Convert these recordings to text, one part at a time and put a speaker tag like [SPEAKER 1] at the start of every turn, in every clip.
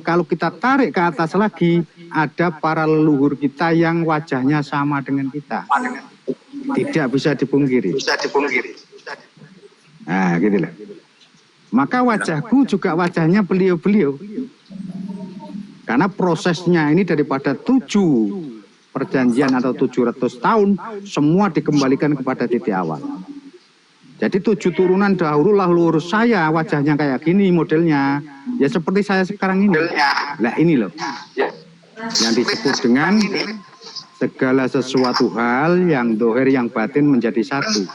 [SPEAKER 1] kalau kita tarik ke atas lagi, ada para leluhur kita yang wajahnya sama dengan kita. Tidak bisa dipungkiri. Nah, gitu lah. Maka wajahku juga wajahnya beliau-beliau. Karena prosesnya ini daripada 7 perjanjian atau 700 tahun, semua dikembalikan kepada titik awal. Jadi 7 turunan dahulu leluhur saya wajahnya kayak gini modelnya. Ya seperti saya sekarang ini. Nah ini loh. Yang disebut dengan segala sesuatu hal yang dohir yang batin menjadi satu.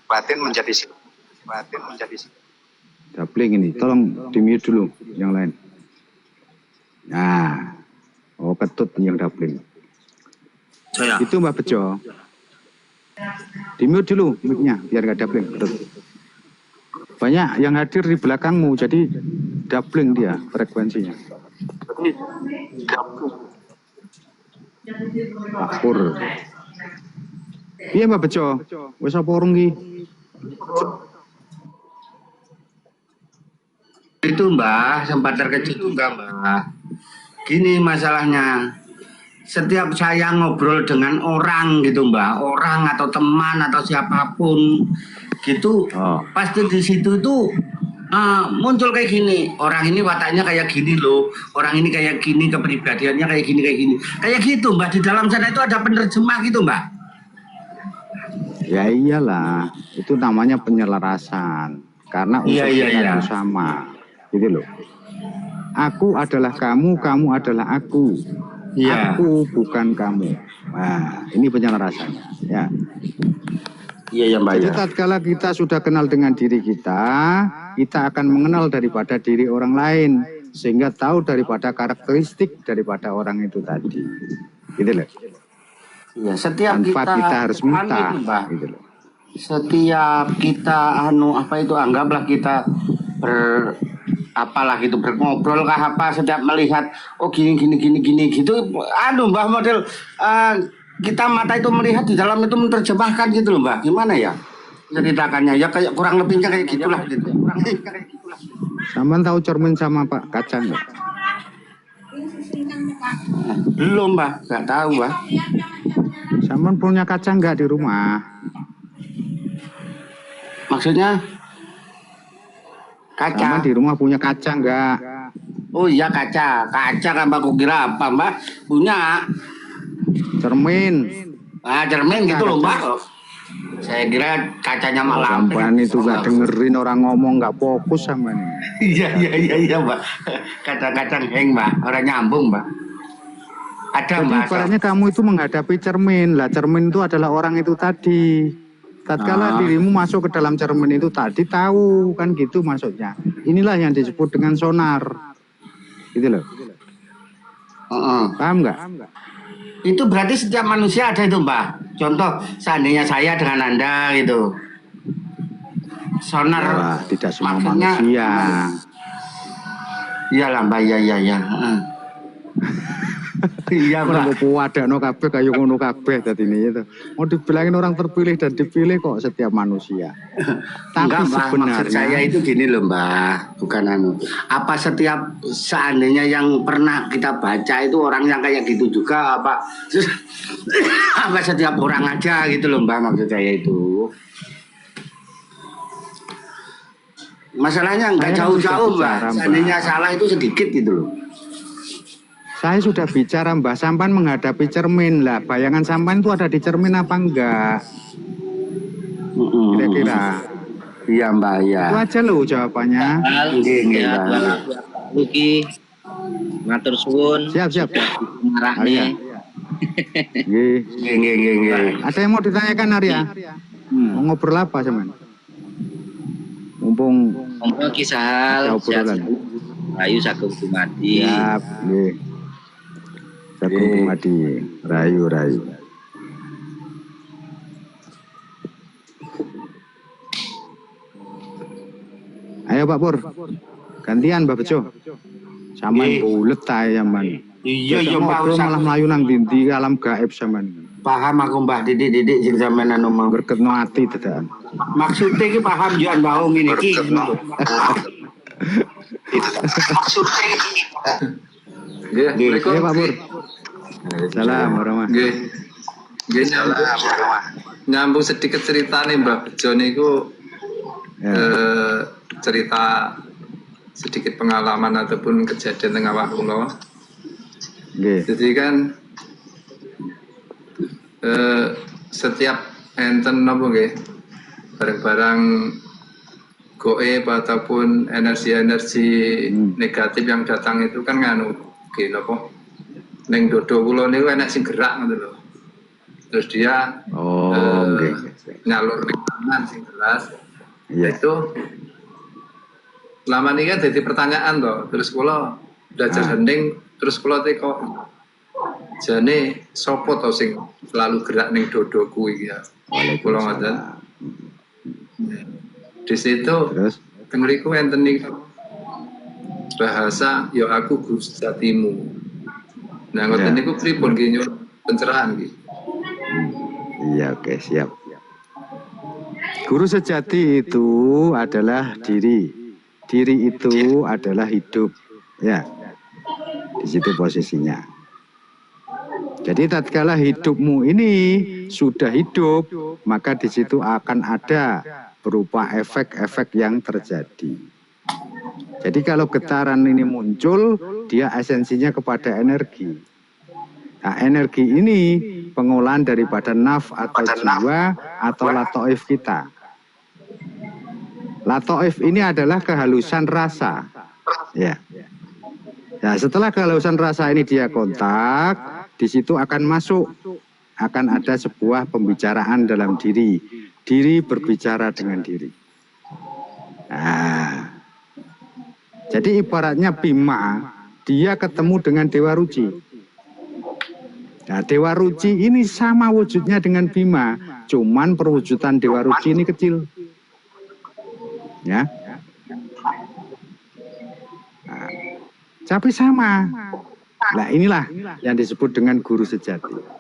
[SPEAKER 2] Batin menjadi
[SPEAKER 1] Dabling ini, tolong di mute dulu yang lain. Nah, ketut yang dabling.
[SPEAKER 3] Saya.
[SPEAKER 1] Itu Mbak Bejo. Di mute dulu mic-nya biar nggak dabling. Banyak yang hadir di belakangmu, jadi dabling dia frekuensinya. Akur. Iya Mbak Bejo, wis apa urung ki?
[SPEAKER 3] Itu Mbah, sempat terkejut juga Mbah. Gini masalahnya, setiap saya ngobrol dengan orang gitu Mbah, orang atau teman atau siapapun gitu, pasti di situ tuh muncul kayak gini. Orang ini wataknya kayak gini loh, orang ini kayak gini, kepribadiannya kayak gini, kayak gitu Mbah. Di dalam sana itu ada penerjemah gitu Mbah.
[SPEAKER 1] Ya iyalah, itu namanya penyelarasan. Karena unsur kita sama, gitu loh. Aku adalah kamu, kamu adalah aku. Aku bukan kamu. Nah, ini penyelarasannya. Ya.
[SPEAKER 3] Iya Mbak.
[SPEAKER 1] Jadi tatkala kita sudah kenal dengan diri kita akan mengenal daripada diri orang lain, sehingga tahu daripada karakteristik daripada orang itu tadi. Gitu loh.
[SPEAKER 3] Ya, setiap
[SPEAKER 1] tanpa kita harus minta, gitu loh.
[SPEAKER 3] Setiap kita anggaplah kita apalah gitu berngobrol kah apa, setiap melihat gini gitu, Mbah model kita mata itu melihat di dalam itu menerjemahkan gitu loh Mbah. Gimana ya ceritakannya ya, kayak kurang lebihnya kayak gitulah gitu.
[SPEAKER 1] Sampean tahu cermin sama Pak Kacang nggak?
[SPEAKER 3] Belum Mbah, nggak tahu Mbah.
[SPEAKER 1] Sampean punya kacang nggak di rumah?
[SPEAKER 3] Maksudnya kaca?
[SPEAKER 1] Sampean di rumah punya kacang nggak?
[SPEAKER 3] Oh iya kaca kan Mbak, kira apa Mbak? Punya
[SPEAKER 1] cermin.
[SPEAKER 3] Cermin gitu loh Mbak. Saya kira kacanya malah
[SPEAKER 1] sampean itu nggak dengerin orang ngomong, nggak fokus sama ini.
[SPEAKER 3] Iya Mbak. Kacang heng Mbak, orang nyambung Mbak. Ada Mbak.
[SPEAKER 1] Ibaratnya kamu itu menghadapi cermin. Lah cermin itu adalah orang itu tadi. Tatkala dirimu masuk ke dalam cermin itu tadi tahu kan gitu maksudnya. Inilah yang disebut dengan sonar. Gitu loh. Paham nggak?
[SPEAKER 3] Itu berarti setiap manusia ada itu Mbak. Contoh seandainya saya dengan Anda gitu. Sonar.
[SPEAKER 1] Wah, tidak semua manusia.
[SPEAKER 3] Iyalah Mbak, iya. Iya Mbak.
[SPEAKER 1] Wadakno kabeh kaya ngono kabeh dadine itu. Mau dibilangin orang terpilih dan dipilih kok setiap manusia. Tapi
[SPEAKER 3] enggak, Mbak,
[SPEAKER 1] sebenarnya
[SPEAKER 3] maksud saya itu gini loh Mbak, bukan apa setiap seandainya yang pernah kita baca itu orang yang kayak gitu juga apa apa setiap orang aja gitu loh Mbak, maksud saya itu. Masalahnya enggak jauh-jauh Mbak, seandainya salah itu sedikit gitu loh.
[SPEAKER 1] Saya sudah bicara Mbak, sampan menghadapi cermin lah. Bayangan sampan itu ada di cermin apa enggak? Kira-kira.
[SPEAKER 3] Iya Mbak, ya.
[SPEAKER 1] Itu aja loh jawabannya.
[SPEAKER 4] Luki, matur suwun.
[SPEAKER 1] Siap.
[SPEAKER 4] Marah nih.
[SPEAKER 1] Ada yang mau ditanyakan Arya? Mau ngobrol apa cuman? Mumpung
[SPEAKER 4] kisah hal. Ayu Sagung Dumadi.
[SPEAKER 1] Siap, nggih. Sagung Dumadi, rayu. Ayo Pak Pur, gantian Mbak Bejo. Saman bulet ae sampean.
[SPEAKER 3] Iya Pak,
[SPEAKER 1] malah mlayu nang ndi alam gaib sampean.
[SPEAKER 3] Paham aku Mbah, didik sing sampean anu mau
[SPEAKER 1] berketno ati dadakan.
[SPEAKER 3] Maksudnya ki paham jan bahu ngene iki.
[SPEAKER 2] Nggih, Assalamualaikum.
[SPEAKER 1] Pak Pur. Salam warahmatullahi.
[SPEAKER 2] Nggih. Nggih, nyambung sedikit cerita nih Mbak Bejo niku cerita sedikit pengalaman ataupun kejadian tengah awak kula.
[SPEAKER 1] Nggih.
[SPEAKER 2] Jadi kan setiap enten napa nggih barang-barang goib ataupun energi-energi negatif yang datang itu kan nganu nggih napa ning dodo kula niku enek sing gerak ngono lho. Terus dia nyalur ning tangan sing jelas.
[SPEAKER 1] Iya.
[SPEAKER 2] Itu lama ini kan jadi pertanyaan toh. Terus kula belajar hening terus kula teko jane sapa to sing selalu gerak ning dodo kuwi ya. Kula ngoten. Di situ tengriku enten niku bahasa ya aku Guru sejatimu. Nah ngoten niku pripun nggih nyuwun pencerahan nggih.
[SPEAKER 1] Iya, oke, siap. Guru sejati itu adalah diri. Diri itu adalah hidup. Ya. Di situ posisinya. Jadi tatkala hidupmu ini sudah hidup, maka di situ akan ada berupa efek-efek yang terjadi. Jadi kalau getaran ini muncul, dia esensinya kepada energi. Nah, energi ini pengolahan daripada naf atau jiwa atau latoif kita. Latoif ini adalah kehalusan rasa. Ya. Nah, setelah kehalusan rasa ini dia kontak, di situ akan masuk, akan ada sebuah pembicaraan dalam diri. Diri berbicara dengan diri. Nah, jadi ibaratnya Bima, dia ketemu dengan Dewa Ruci. Nah, Dewa Ruci ini sama wujudnya dengan Bima, cuman perwujudan Dewa Ruci ini kecil. Ya. Nah, tapi sama. Nah, inilah yang disebut dengan guru sejati.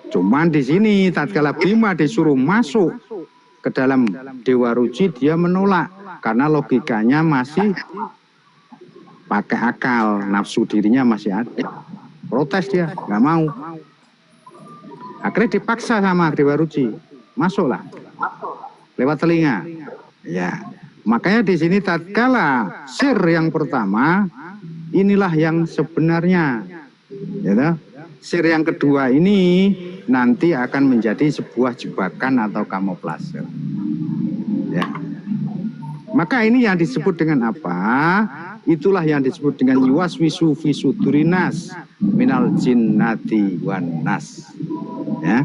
[SPEAKER 1] Cuman di sini tatkala Bima disuruh masuk ke dalam Dewa Ruci, dia menolak karena logikanya masih pakai akal, nafsu dirinya masih ada. Protes dia, nggak mau. Akhirnya dipaksa sama Dewa Ruci, masuklah lewat telinga. Ya, makanya di sini tatkala sir yang pertama, inilah yang sebenarnya. Ya, sir yang kedua ini nanti akan menjadi sebuah jebakan atau kamuflase. Ya. Maka ini yang disebut dengan apa? Itulah yang disebut dengan yuwaswisu fi sudurinas minal jinnati wan nas. Ya.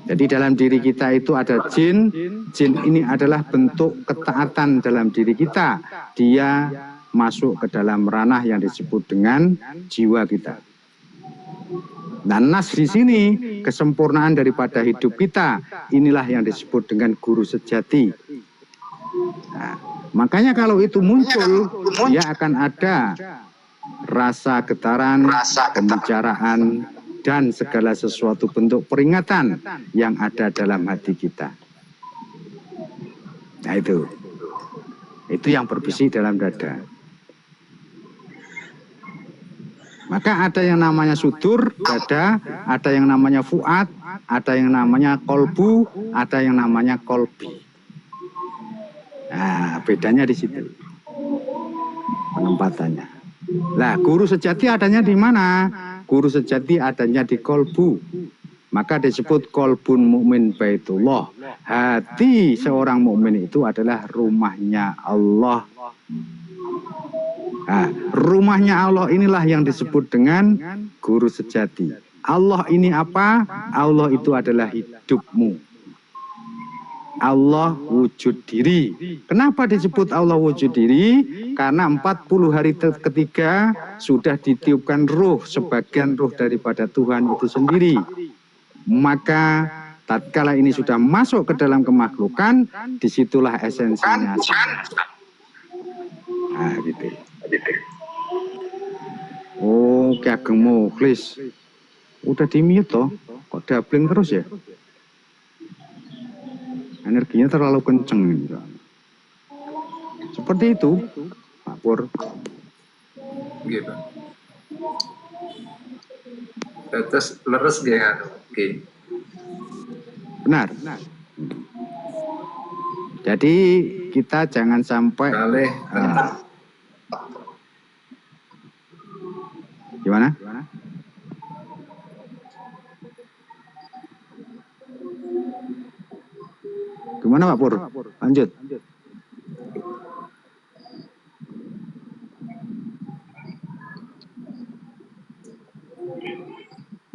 [SPEAKER 1] Jadi dalam diri kita itu ada jin. Jin ini adalah bentuk ketaatan dalam diri kita. Dia masuk ke dalam ranah yang disebut dengan jiwa kita. Dan nas di sini kesempurnaan daripada hidup kita. Inilah yang disebut dengan guru sejati. Nah, makanya kalau itu muncul, dia akan ada rasa getaran, pembicaraan, dan segala sesuatu bentuk peringatan yang ada dalam hati kita. Nah itu yang berbisik dalam dada. Maka ada yang namanya sudur, dada, ada yang namanya fuad, ada yang namanya kolbu, ada yang namanya kolbi. Nah, bedanya di situ penempatannya. Nah, guru sejati adanya di mana? Guru sejati adanya di kolbu. Maka disebut kolbun mukmin baitullah. Hati seorang mukmin itu adalah rumahnya Allah. Nah, rumahnya Allah inilah yang disebut dengan guru sejati. Allah ini apa? Allah itu adalah hidupmu. Allah wujud diri. Kenapa disebut Allah wujud diri? Karena 40 hari ketiga sudah ditiupkan ruh, sebagian ruh daripada Tuhan itu sendiri. Maka tatkala ini sudah masuk ke dalam kemakhlukan, disitulah esensinya. Nah, gitu. Oh, Ki Ageng Mukhlis. Udah di-mute toh? Kok dabling terus ya? Energinya terlalu kenceng. seperti itu, Pak Pur.
[SPEAKER 2] Gitu. Terus leres nggih kan? Nggih.
[SPEAKER 1] Benar. Jadi kita jangan sampai
[SPEAKER 2] Kalih
[SPEAKER 1] gimana? Gimana Pak Pur? Lanjut.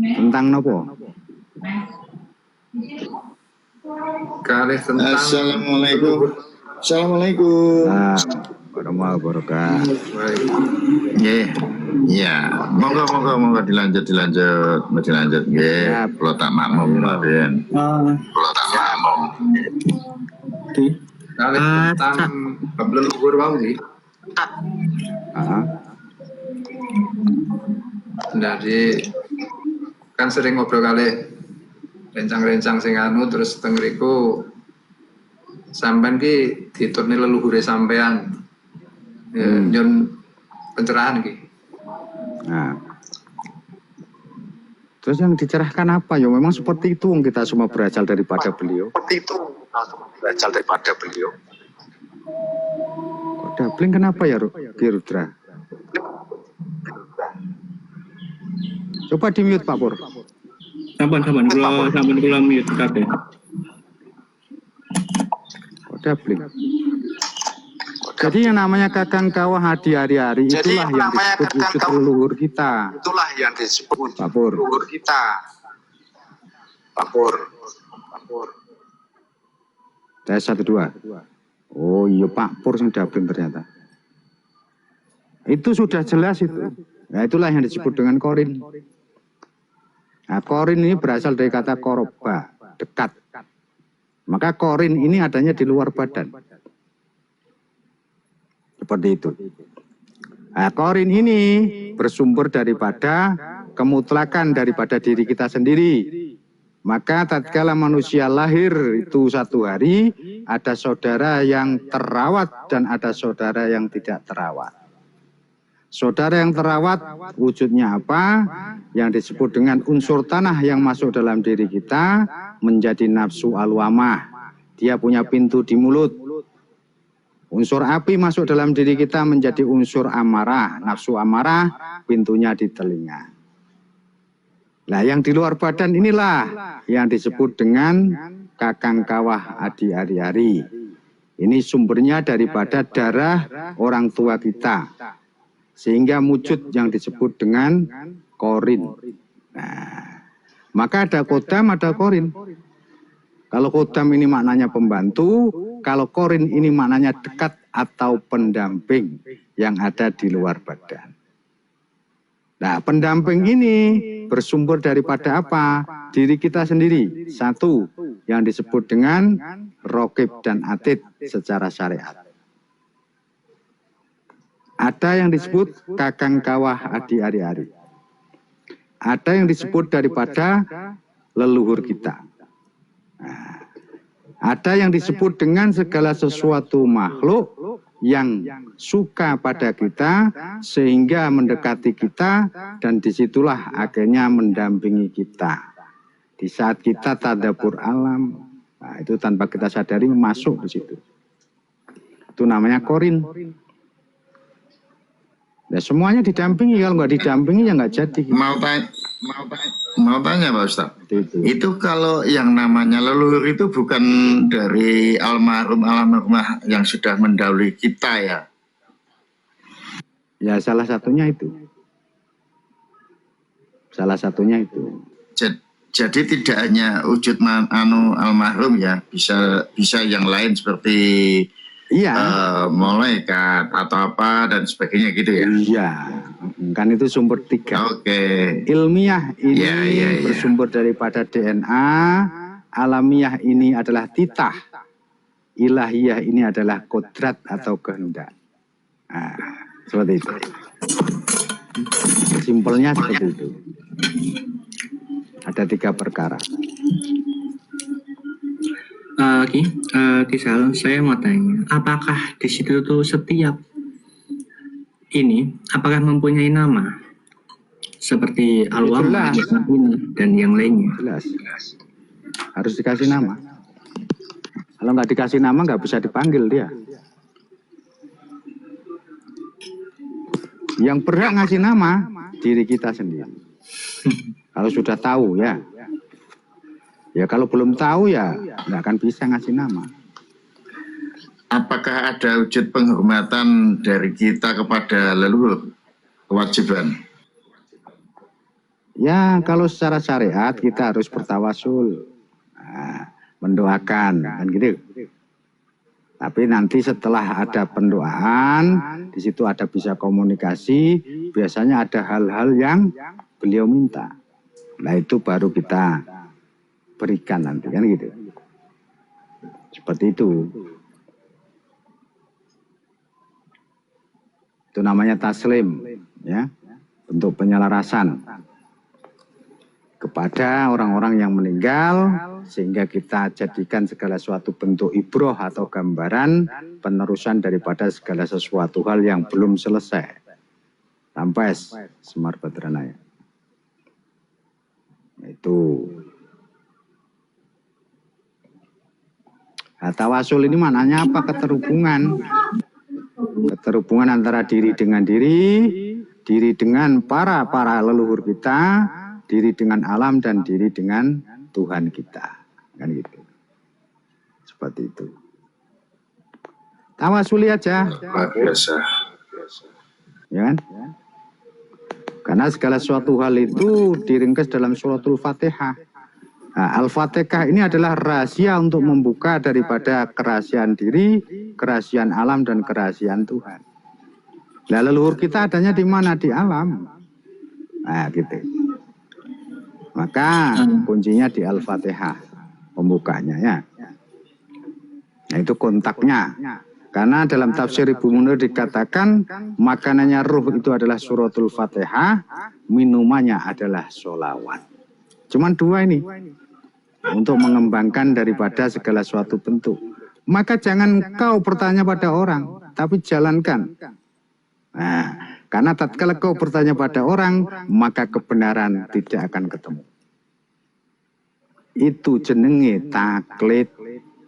[SPEAKER 1] Tentang nopo?
[SPEAKER 2] kalih tentang
[SPEAKER 5] Assalamualaikum. Assalamualaikum.
[SPEAKER 1] Warahmatullahi wabarakatuh.
[SPEAKER 2] baik.
[SPEAKER 5] Ya, monggo dilanjut. Nggih, kula tak makmum Raden.
[SPEAKER 2] Kalih tentang leluhur wau nggih. Jadi kan sering ngobrol kalih rencang-rencang sing anu terus teng mriku sampean ki diturni leluhure sampean. Ya, nyun pencerahan ki.
[SPEAKER 1] Nah. Terus yang dicerahkan apa? Ya memang seperti itu, kita semua berasal daripada beliau. Kok dabling kenapa ya Ki Rudra? Coba di mute Pak Pur.
[SPEAKER 6] Sampun kula mute kabeh.
[SPEAKER 1] Kok dabling? Jadi yang namanya Kakang Kawah Hadi Hari-Hari itulah yang disebut wujud leluhur kita. Pak Pur. Tes 1 2. Oh iya Pak Pur yang dabling ternyata. Itu sudah jelas itu. Nah itulah yang disebut dengan korin. Nah korin ini berasal dari kata koroba, dekat. Maka korin ini adanya di luar badan. Seperti itu. Nah, korin ini bersumber daripada kemutlakan daripada diri kita sendiri. Maka tatkala manusia lahir itu satu hari, ada saudara yang terawat dan ada saudara yang tidak terawat. Saudara yang terawat wujudnya apa? Yang disebut dengan unsur tanah yang masuk dalam diri kita menjadi nafsu alwamah. Dia punya pintu di mulut. Unsur api masuk dalam diri kita menjadi unsur amarah. Nafsu amarah pintunya di telinga. Nah yang di luar badan inilah yang disebut dengan Kakang Kawah Hadi Hari-Hari. Ini sumbernya daripada darah orang tua kita. Sehingga wujud yang disebut dengan korin. Nah, maka ada kodam, ada korin. Kalau kodam ini maknanya pembantu, kalau korin ini maknanya dekat atau pendamping yang ada di luar badan. Nah, pendamping ini bersumber daripada apa? Diri kita sendiri. Satu, yang disebut dengan rokib dan atid secara syariat. Ada yang disebut Kakang Kawah Hadi Hari-Hari. Ada yang disebut daripada leluhur kita. Nah, ada yang disebut dengan segala sesuatu makhluk yang suka pada kita sehingga mendekati kita dan disitulah akhirnya mendampingi kita. Di saat kita tadabbur alam, nah itu tanpa kita sadari masuk di situ. Itu namanya korin. Nah, semuanya didampingi, kalau nggak didampingi ya nggak jadi.
[SPEAKER 5] Mau tanya Pak Ustaz. Itu kalau yang namanya leluhur itu bukan dari almarhumah yang sudah mendahului kita ya?
[SPEAKER 1] Ya salah satunya itu. Salah satunya itu.
[SPEAKER 5] Jadi tidak hanya wujud almarhum ya, bisa yang lain seperti malaikat atau apa dan sebagainya gitu ya?
[SPEAKER 1] Iya, kan itu sumber 3.
[SPEAKER 5] Oke.
[SPEAKER 1] Ilmiah ini bersumber daripada DNA, alamiah ini adalah titah, ilahiyah ini adalah kodrat atau kehendak. Nah, seperti itu. Simpelnya seperti itu. Ada 3 perkara.
[SPEAKER 6] Kisal, saya mau tanya, apakah di situ tuh setiap ini apakah mempunyai nama seperti Al-Wamah dan yang lainnya?
[SPEAKER 1] Jelas. Harus dikasih nama. Kalau nggak dikasih nama nggak bisa dipanggil dia. Yang berhak ngasih nama diri kita sendiri. Kalau sudah tahu ya. Ya kalau belum tahu ya nggak akan bisa ngasih nama.
[SPEAKER 5] Apakah ada wujud penghormatan dari kita kepada leluhur? Kewajiban.
[SPEAKER 1] Ya kalau secara syariat kita harus bertawasul, mendoakan kan gitu. Tapi nanti setelah ada pendoaan, di situ ada bisa komunikasi, biasanya ada hal-hal yang beliau minta. Nah itu baru kita berikan nanti kan gitu. Seperti itu. Itu namanya taslim, ya, bentuk penyelarasan kepada orang-orang yang meninggal, sehingga kita jadikan segala suatu bentuk ibroh atau gambaran penerusan daripada segala sesuatu hal yang belum selesai. Sampai Semar Badranaya. Itu. Nah, tawasul ini maknanya apa? Keterhubungan. Keterhubungan antara diri dengan diri dengan para leluhur kita, diri dengan alam dan diri dengan Tuhan kita, kan gitu. Seperti itu. Tawasuli aja.
[SPEAKER 5] Biasa.
[SPEAKER 1] Ya kan? Karena segala suatu hal itu diringkas dalam suratul Fatihah. Nah, Al-Fatihah ini adalah rahasia untuk membuka daripada kerahasiaan diri, kerahasiaan alam, dan kerahasiaan Tuhan. Nah, leluhur kita adanya di mana? Di alam. Nah, gitu. Maka kuncinya di Al-Fatihah, pembukanya ya. Nah, itu kontaknya. Karena dalam tafsir Ibu Munir dikatakan makanannya ruh itu adalah suratul Fatihah, minumannya adalah sholawat. Cuman dua ini untuk mengembangkan daripada segala suatu bentuk. Maka jangan kau bertanya pada orang, tapi jalankan. Nah, karena tatkala kau bertanya pada orang, maka kebenaran tidak akan ketemu. Itu jenenge taklid.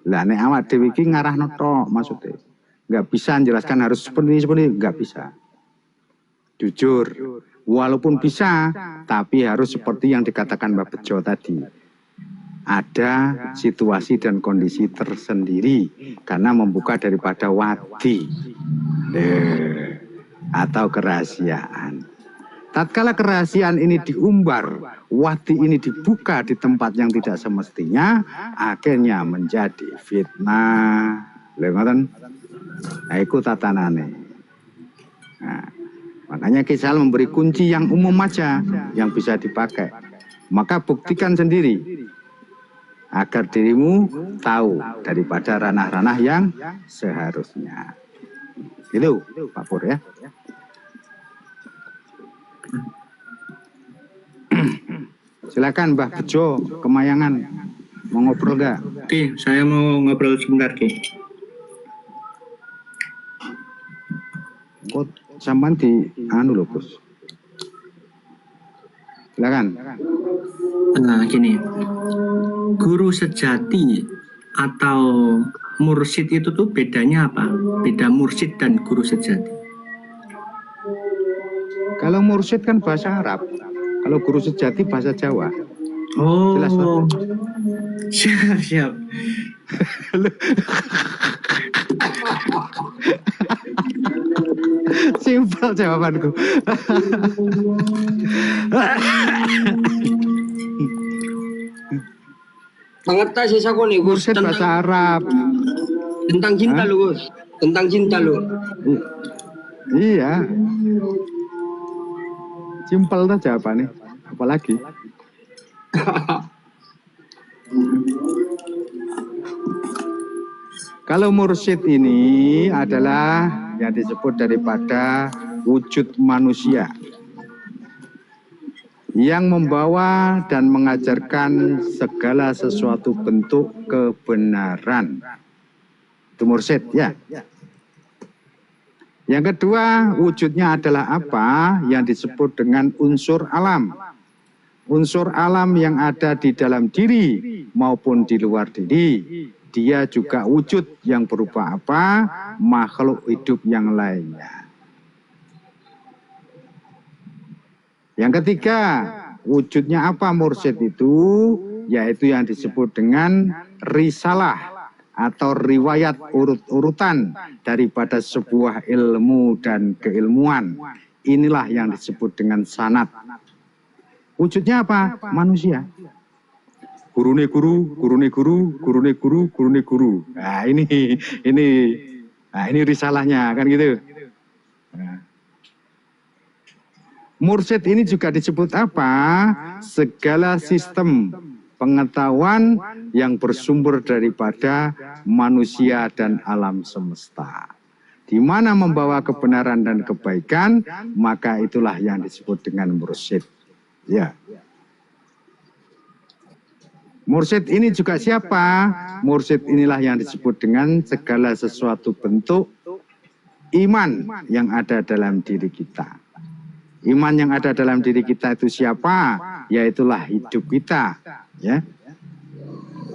[SPEAKER 1] Lah nek awak dhewe iki ngarahno tok maksudnya. Enggak bisa menjelaskan harus seperti ini, enggak bisa. Jujur, walaupun bisa, tapi harus seperti yang dikatakan Mbak Bejo tadi. Ada situasi dan kondisi tersendiri karena membuka daripada wadi atau kerahasiaan. Tatkala kerahasiaan ini diumbar, wadi ini dibuka di tempat yang tidak semestinya, akhirnya menjadi fitnah. Lewatan, nah, ikut tatanane. Nah, makanya Kisal memberi kunci yang umum aja yang bisa dipakai. Maka buktikan sendiri agar dirimu tahu daripada ranah-ranah yang seharusnya. Itu Pak Pur ya. Silakan Mbah Bejo Kemayangan, mau ngobrol nggak?
[SPEAKER 6] Oke, saya mau ngobrol sebentar, Ki.
[SPEAKER 1] Kok sampean di anu lho, Gus. Silakan.
[SPEAKER 6] Nah, gini. Guru sejati atau mursyid itu tuh bedanya apa? Beda mursyid dan guru sejati.
[SPEAKER 1] Kalau mursyid kan bahasa Arab. Kalau guru sejati bahasa Jawa.
[SPEAKER 6] Oh.
[SPEAKER 1] Jelas, Pak?
[SPEAKER 6] Siap.
[SPEAKER 1] Simpel jawabanku.
[SPEAKER 7] Pengertas sih aku nih Gus
[SPEAKER 1] Mursyid bahasa Arab.
[SPEAKER 7] tentang cinta lu Gus, tentang cinta lu.
[SPEAKER 1] Iya. Simpel tuh jawabannya. Apalagi? Kalau mursyid ini adalah yang disebut daripada wujud manusia. yang membawa dan mengajarkan segala sesuatu bentuk kebenaran. Itu mursyid ya. Yang kedua, wujudnya adalah apa? Yang disebut dengan unsur alam. Unsur alam yang ada di dalam diri maupun di luar diri. Dia juga wujud yang berupa apa? Makhluk hidup yang lainnya. Yang ketiga, wujudnya apa mursyid itu? Yaitu yang disebut dengan risalah atau riwayat urut-urutan daripada sebuah ilmu dan keilmuan. Inilah yang disebut dengan sanad. Wujudnya apa? Manusia. Gurune guru, gurune guru, gurune guru, gurune guru. Nah, ini risalahnya kan gitu. Nah. Mursyid ini juga disebut apa? Segala sistem pengetahuan yang bersumber daripada manusia dan alam semesta. Di mana membawa kebenaran dan kebaikan, maka itulah yang disebut dengan mursyid. Ya. Mursyid ini juga siapa? Mursyid inilah yang disebut dengan segala sesuatu bentuk iman yang ada dalam diri kita. Iman yang ada dalam diri kita itu siapa? Yaitulah hidup kita. Ya.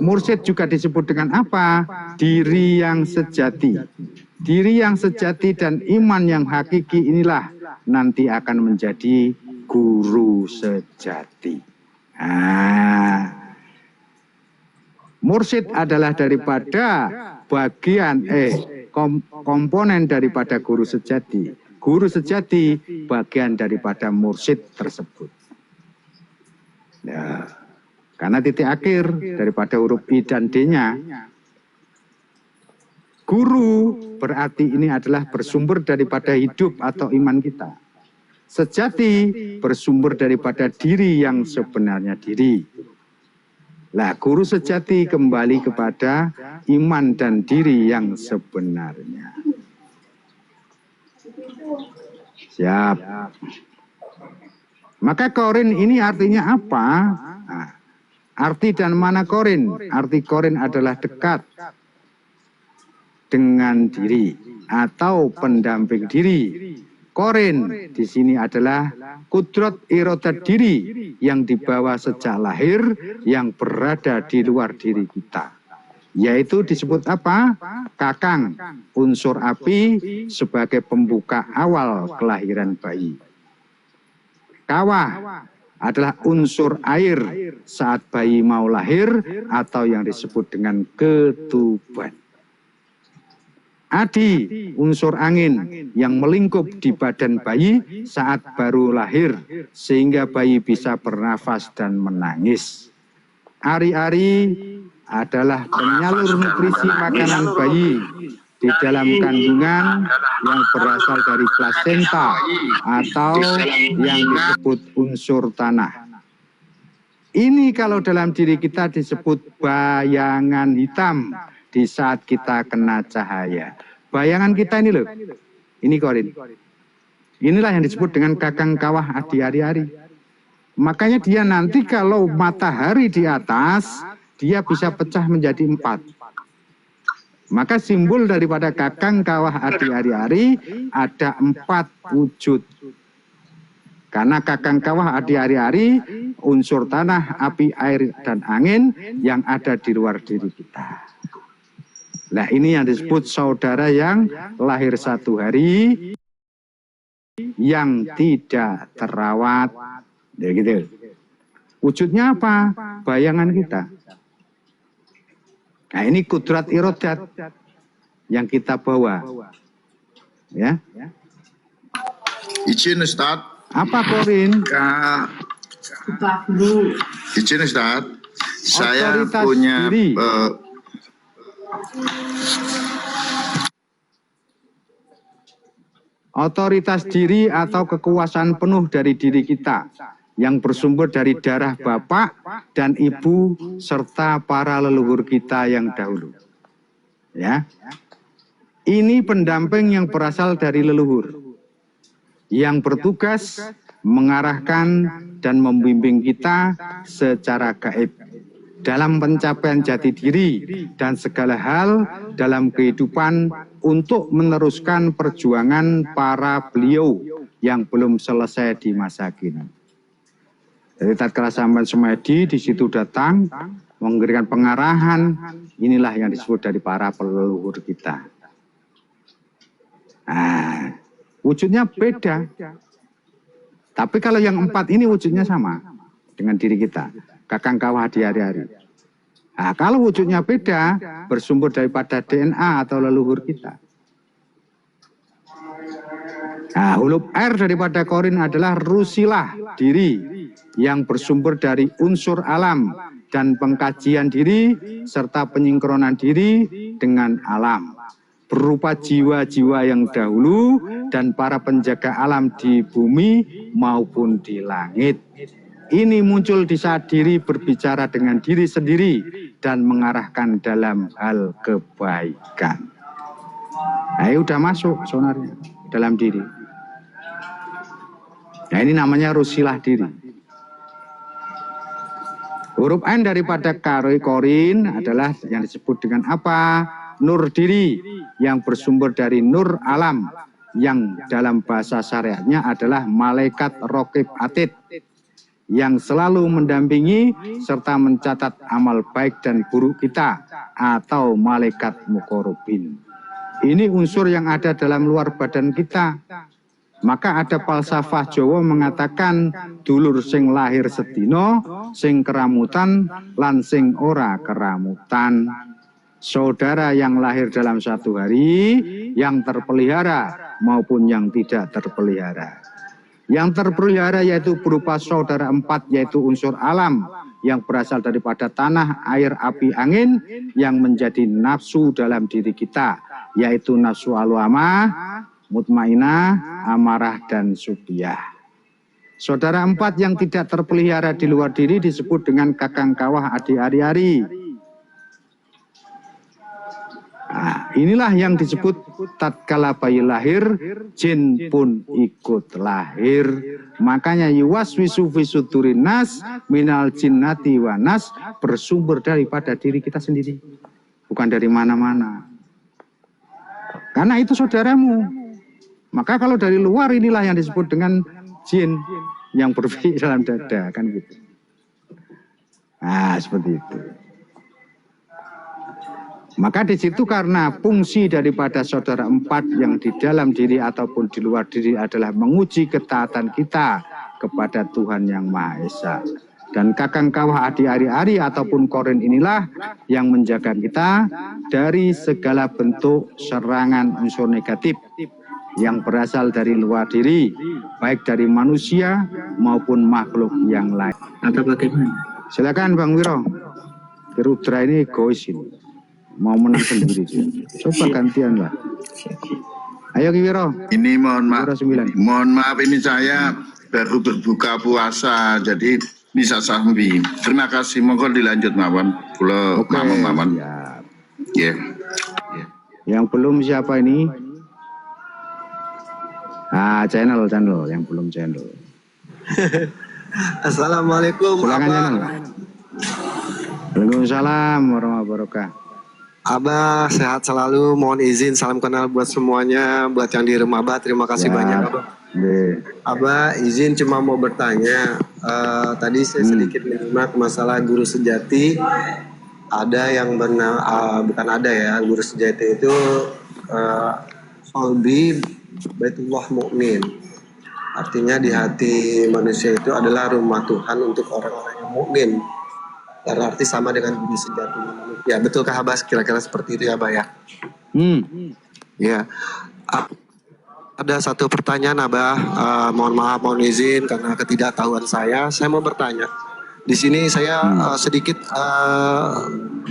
[SPEAKER 1] Mursyid juga disebut dengan apa? Diri yang sejati. Diri yang sejati dan iman yang hakiki inilah nanti akan menjadi guru sejati. Nah, mursyid adalah daripada bagian komponen daripada guru sejati. Guru sejati bagian daripada mursyid tersebut. Ya, karena titik akhir daripada huruf I dan D-nya. Guru berarti ini adalah bersumber daripada hidup atau iman kita. Sejati bersumber daripada diri yang sebenarnya diri. Lah, guru sejati kembali kepada iman dan diri yang sebenarnya. Siap. Maka korin ini artinya apa? Nah, arti dan mana korin? Arti korin adalah dekat dengan diri atau pendamping diri. Korin di sini adalah kudrat irodat diri yang dibawa sejak lahir yang berada di luar diri kita. Yaitu disebut apa? Kakang, unsur api sebagai pembuka awal kelahiran bayi. Kawah adalah unsur air saat bayi mau lahir atau yang disebut dengan ketuban. Adi, unsur angin yang melingkup di badan bayi saat baru lahir sehingga bayi bisa bernafas dan menangis. Ari-ari adalah penyalur nutrisi makanan bayi di dalam kandungan yang berasal dari plasenta atau yang disebut unsur tanah. Ini kalau dalam diri kita disebut bayangan hitam di saat kita kena cahaya. Bayangan kita ini loh, ini korin. Inilah yang disebut dengan kakang kawah adi ari-ari. Makanya dia nanti kalau matahari di atas, dia bisa pecah menjadi 4. Maka simbol daripada kakang kawah adi ari-ari ada 4 wujud. Karena kakang kawah adi ari-ari unsur tanah, api, air, dan angin yang ada di luar diri kita. Nah, ini yang disebut saudara yang lahir 1 hari yang tidak terawat. Ya gitu. Wujudnya apa? Bayangan kita. Nah, ini kudrat irodat yang kita bawa. Ya.
[SPEAKER 5] Izin Ustaz.
[SPEAKER 1] Apa korin?
[SPEAKER 5] Izin Ustaz. Saya
[SPEAKER 1] Otoritas
[SPEAKER 5] punya
[SPEAKER 1] diri. Otoritas diri atau kekuasaan penuh dari diri kita yang bersumber dari darah bapak dan ibu serta para leluhur kita yang dahulu. Ya. Ini pendamping yang berasal dari leluhur yang bertugas mengarahkan dan membimbing kita secara gaib dalam pencapaian jati diri dan segala hal dalam kehidupan untuk meneruskan perjuangan para beliau yang belum selesai di masa kini. Jadi tatkala sampai Semedi di situ datang memberikan pengarahan, inilah yang disebut dari para leluhur kita. Nah, wujudnya beda. Tapi kalau yang 4 ini wujudnya sama dengan diri kita. Kakang kawah di hari-hari. Nah, kalau wujudnya beda, bersumber daripada DNA atau leluhur kita. Nah, huruf R daripada korin adalah rusilah diri yang bersumber dari unsur alam dan pengkajian diri serta penyingkronan diri dengan alam. Berupa jiwa-jiwa yang dahulu dan para penjaga alam di bumi maupun di langit. Ini muncul di saat diri berbicara dengan diri sendiri dan mengarahkan dalam hal kebaikan. Nah, udah masuk sonarnya dalam diri. Nah, ini namanya rusilah diri. Huruf N daripada korin adalah yang disebut dengan apa? Nur diri yang bersumber dari nur alam yang dalam bahasa syariatnya adalah malaikat raqib atid yang selalu mendampingi serta mencatat amal baik dan buruk kita atau malaikat muqarrabin. Ini unsur yang ada dalam luar badan kita. Maka ada falsafah Jawa mengatakan dulur sing lahir sedina, sing keramutan, lan sing ora keramutan. Saudara yang lahir dalam satu hari, yang terpelihara maupun yang tidak terpelihara. Yang terpelihara yaitu berupa saudara 4, yaitu unsur alam yang berasal daripada tanah, air, api, angin yang menjadi nafsu dalam diri kita, yaitu nafsu alwamah, mutmainah, amarah, dan subiyah. Saudara 4 yang tidak terpelihara di luar diri disebut dengan kakang kawah adi hari-hari. Nah, inilah yang disebut tatkala bayi lahir, jin pun ikut lahir. Makanya yuwaswisu fi sudurin nas minal jinnati wa nas, bersumber daripada diri kita sendiri, bukan dari mana-mana. Karena itu saudaramu. Maka kalau dari luar inilah yang disebut dengan jin yang berpikir dalam dada, kan gitu. Nah, seperti itu. Maka di situ karena fungsi daripada saudara 4 yang di dalam diri ataupun di luar diri adalah menguji ketaatan kita kepada Tuhan Yang Maha Esa. Dan kakang kawah adi hari-hari ataupun korin inilah yang menjaga kita dari segala bentuk serangan unsur negatif yang berasal dari luar diri, baik dari manusia maupun makhluk yang lain.
[SPEAKER 6] Atau bagaimana?
[SPEAKER 1] Silakan Bang Wiro. Rudra ini egois ini. Mau menang sendiri. Coba gantian lah. Ayo Ki Wiro.
[SPEAKER 5] Ini mohon maaf ini saya baru berbuka puasa jadi bisa sambil. Terima kasih, monggo dilanjut mawon. Kula mawon. Ya.
[SPEAKER 1] Yang belum siapa ini? Channel yang belum channel.
[SPEAKER 7] Assalamualaikum.
[SPEAKER 1] Silakan channel. Waalaikumsalam warahmatullahi wabarakatuh.
[SPEAKER 7] Abah sehat selalu, mohon izin salam kenal buat semuanya, buat yang di rumah Abah, terima kasih banyak Abah. Abah izin cuma mau bertanya, tadi saya sedikit menyimak masalah guru sejati, ada yang bukan ada ya, guru sejati itu Solbi Baitullah Mukmin, artinya di hati manusia itu adalah rumah Tuhan untuk orang-orang yang mukmin. Karena arti sama dengan guru sejati manusia. Betulkah Abah kira-kira seperti itu ya Abah ya? Ya. Ada satu pertanyaan Abah, mohon maaf, mohon izin karena ketidaktahuan saya mau bertanya. Di sini saya sedikit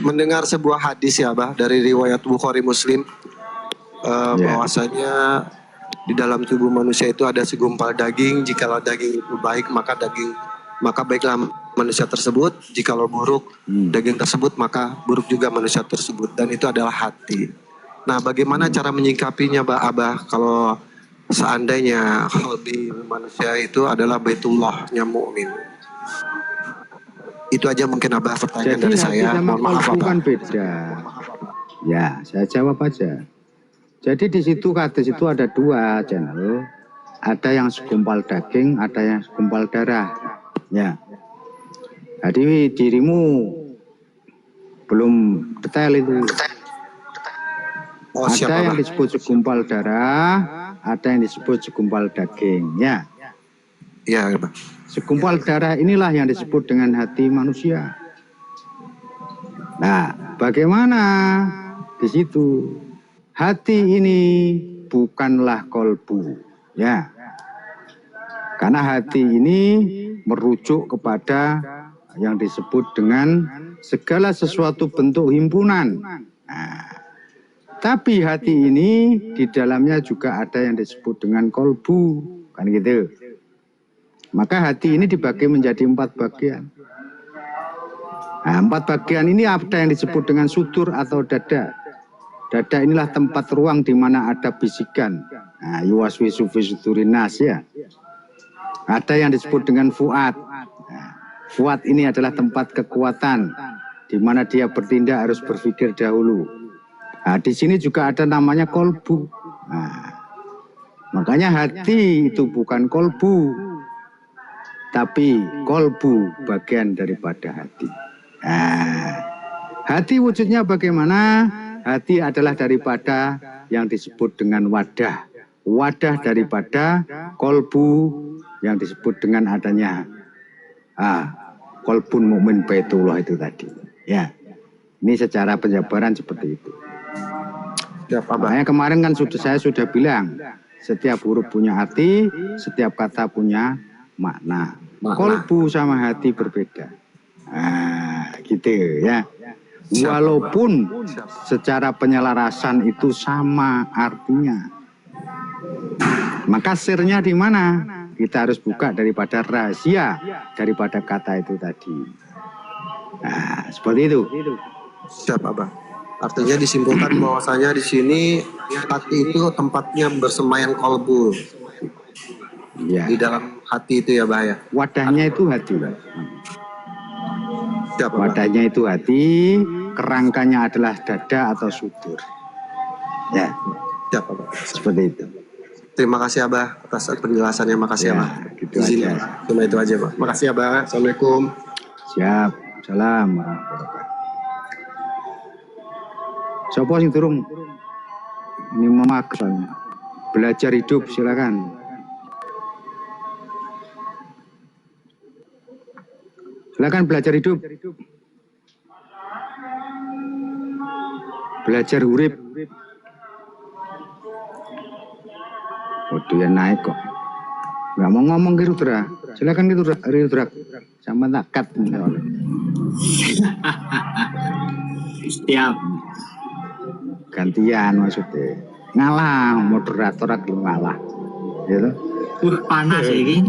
[SPEAKER 7] mendengar sebuah hadis ya Abah dari riwayat Bukhari Muslim, bahwasanya di dalam tubuh manusia itu ada segumpal daging. Jikalau daging itu baik maka baiklah manusia tersebut, jikalau buruk daging tersebut maka buruk juga manusia tersebut, dan itu adalah hati. Nah, bagaimana cara menyikapinya Abah kalau seandainya qalbi manusia itu adalah baitullahnya mukmin. Itu aja mungkin Abah pertanyaan
[SPEAKER 1] Jadi
[SPEAKER 7] dari
[SPEAKER 1] hati
[SPEAKER 7] saya.
[SPEAKER 1] sama
[SPEAKER 7] Mohon maaf
[SPEAKER 1] kolbu
[SPEAKER 7] Abah.
[SPEAKER 1] kan beda. Ya, saya jawab aja. Jadi di situ hadis itu ada dua channel. Ada yang segumpal daging, ada yang segumpal darah. Ya. Jadi dirimu belum detail itu.
[SPEAKER 7] Oh, siap
[SPEAKER 1] Ada yang
[SPEAKER 7] Abah.
[SPEAKER 1] disebut segumpal darah, ada yang disebut segumpal daging. Ya.
[SPEAKER 7] Iya Abah.
[SPEAKER 1] Segumpal darah inilah yang disebut dengan hati manusia. Nah, bagaimana di situ? Hati ini bukanlah kolbu, ya. Karena hati ini merujuk kepada yang disebut dengan segala sesuatu bentuk himpunan. Nah, tapi hati ini di dalamnya juga ada yang disebut dengan kolbu, kan gitu. Maka hati ini dibagi menjadi 4 bagian. Nah, 4 bagian ini ada yang disebut dengan sudur atau dada. Dada inilah tempat ruang di mana ada bisikan. Nah, yuwaswisu fi sudurin nas, ya. Ada yang disebut dengan fuad. Nah, fuad ini adalah tempat kekuatan di mana dia bertindak harus berpikir dahulu. Nah, di sini juga ada namanya kolbu. Nah, makanya hati itu bukan kolbu, tapi kolbu bagian daripada hati. Nah, hati wujudnya bagaimana? Hati adalah daripada yang disebut dengan wadah. Wadah daripada kolbu yang disebut dengan adanya kolbun mukmin baitullah itu tadi. Ya, ini secara penjabaran seperti itu.
[SPEAKER 7] Siap Abah.
[SPEAKER 1] Makanya kemarin kan saya sudah bilang, setiap huruf punya arti, setiap kata punya makna. Kolbu sama hati berbeda. Nah, gitu ya. Walaupun secara penyelarasan itu sama artinya. Maka sirnya di mana? Kita harus buka daripada rahasia daripada kata itu tadi. Nah, seperti itu.
[SPEAKER 7] Siap Abah. Artinya disimpulkan bahwasanya di sini hati itu tempatnya bersemayam kolbu.
[SPEAKER 1] Ya.
[SPEAKER 7] Di dalam hati itu ya Abah ya.
[SPEAKER 1] Wadahnya itu hati.
[SPEAKER 7] Siap Abah.
[SPEAKER 1] Wadahnya itu hati, kerangkanya adalah dada atau sudur. Ya,
[SPEAKER 7] Siap Abah.
[SPEAKER 1] seperti itu.
[SPEAKER 7] Terima kasih Abah atas penjelasannya. Makasih
[SPEAKER 1] Ya,
[SPEAKER 7] Abah.
[SPEAKER 1] gitu
[SPEAKER 7] Izin,
[SPEAKER 1] aja.
[SPEAKER 7] Abah. Cuma itu aja Abah. Makasih Abah. Assalamualaikum.
[SPEAKER 1] Siap. Salam warahmatullahi wabarakatuh. Sopo sing turun? Ini memakan. Belajar hidup silakan. Silakan belajar hidup. Belajar urip. Waduh ya naik kok. Nggak mau ngomong ke Rudra. Silakan ke Rudra. Sama tak cut.
[SPEAKER 6] Siap.
[SPEAKER 1] Gantian maksudnya. Ngalah moderator aku ngalah. Gitu.
[SPEAKER 6] Panas ini.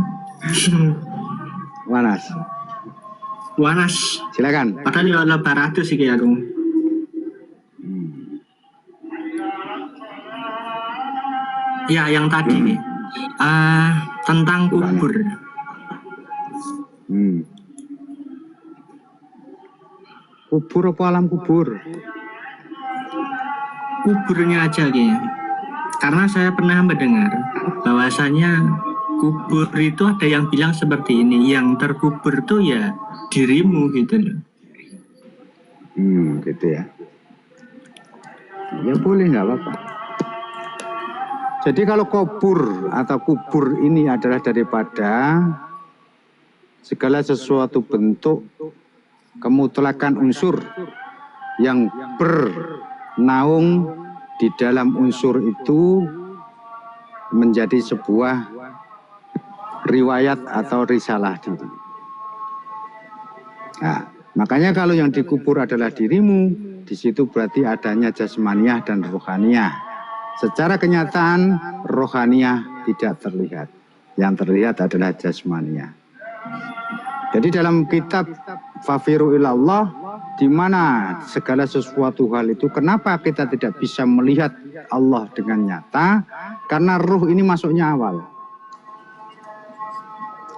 [SPEAKER 1] Panas.
[SPEAKER 6] Panas.
[SPEAKER 1] Silakan.
[SPEAKER 6] Padahal ya 800 sih kayak aku. Ya, yang tadi nih. Tentang kubur.
[SPEAKER 1] Kubur apa alam kubur?
[SPEAKER 6] Kuburnya aja kayaknya. Karena saya pernah mendengar bahwasanya kubur itu ada yang bilang seperti ini, yang terkubur tuh ya dirimu gitu loh.
[SPEAKER 1] Gitu ya. Ya boleh, nggak apa-apa. Jadi kalau kubur atau kubur ini adalah daripada segala sesuatu bentuk kemutlakan unsur yang bernaung di dalam unsur itu menjadi sebuah riwayat atau risalah diri. Nah, makanya kalau yang dikubur adalah dirimu, di situ berarti adanya jasmaniah dan rohaniyah. Secara kenyataan rohaniyah tidak terlihat. Yang terlihat adalah jasmaniah. Jadi dalam kitab Fafiru ilallah, di mana segala sesuatu hal itu, kenapa kita tidak bisa melihat Allah dengan nyata, karena ruh ini masuknya awal.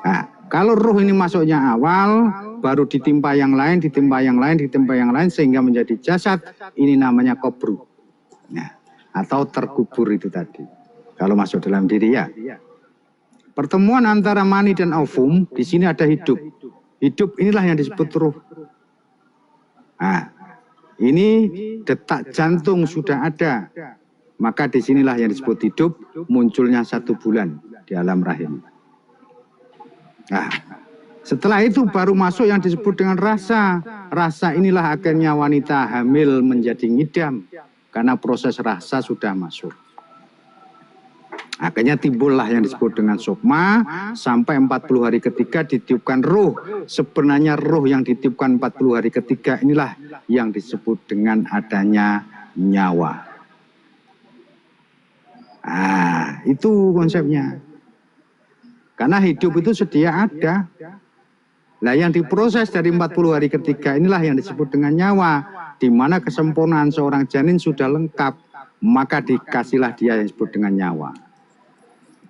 [SPEAKER 1] Nah, kalau ruh ini masuknya awal, baru ditimpa yang lain, ditimpa yang lain, ditimpa yang lain, sehingga menjadi jasad. Ini namanya kubur. Nah, atau terkubur itu tadi. Kalau masuk dalam diri ya. Pertemuan antara mani dan ovum, di sini ada hidup. Hidup inilah yang disebut ruh. Nah, ini detak jantung sudah ada. Maka disinilah yang disebut hidup, munculnya 1 bulan di alam rahim. Nah, setelah itu baru masuk yang disebut dengan rasa. Rasa inilah akhirnya wanita hamil menjadi ngidam. Karena proses rasa sudah masuk. Akhirnya timbullah yang disebut dengan sukma. Sampai 40 hari ketiga ditiupkan ruh. Sebenarnya ruh yang ditiupkan 40 hari ketiga inilah yang disebut dengan adanya nyawa. Ah, itu konsepnya. Karena hidup itu sedia ada. Nah, yang diproses dari 40 hari ketiga inilah yang disebut dengan nyawa. Di mana kesempurnaan seorang janin sudah lengkap, maka dikasihlah dia yang disebut dengan nyawa.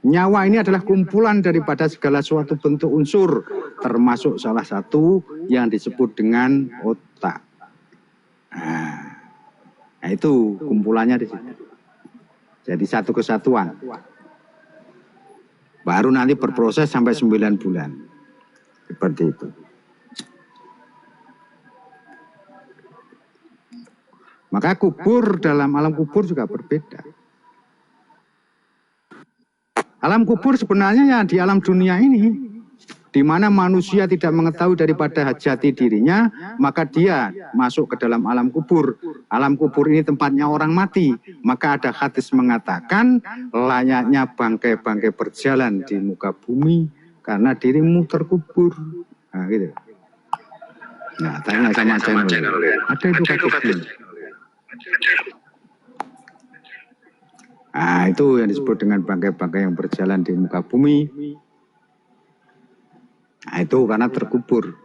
[SPEAKER 1] Nyawa ini adalah kumpulan daripada segala suatu bentuk unsur, termasuk salah satu yang disebut dengan otak. Nah, itu kumpulannya di situ. Jadi satu kesatuan. Baru nanti berproses sampai 9 bulan. Seperti itu. Maka kubur dalam alam kubur juga berbeda. Alam kubur sebenarnya ya di alam dunia ini, di mana manusia tidak mengetahui daripada jati dirinya, maka dia masuk ke dalam alam kubur. Alam kubur ini tempatnya orang mati. Maka ada hadis mengatakan layaknya bangkai-bangkai berjalan di muka bumi karena dirimu terkubur. Nah, gitu. Nah, tanya sama channel. Ada itu hadisnya. Nah, itu yang disebut dengan bangkai-bangkai yang berjalan di muka bumi. Nah, itu karena terkubur.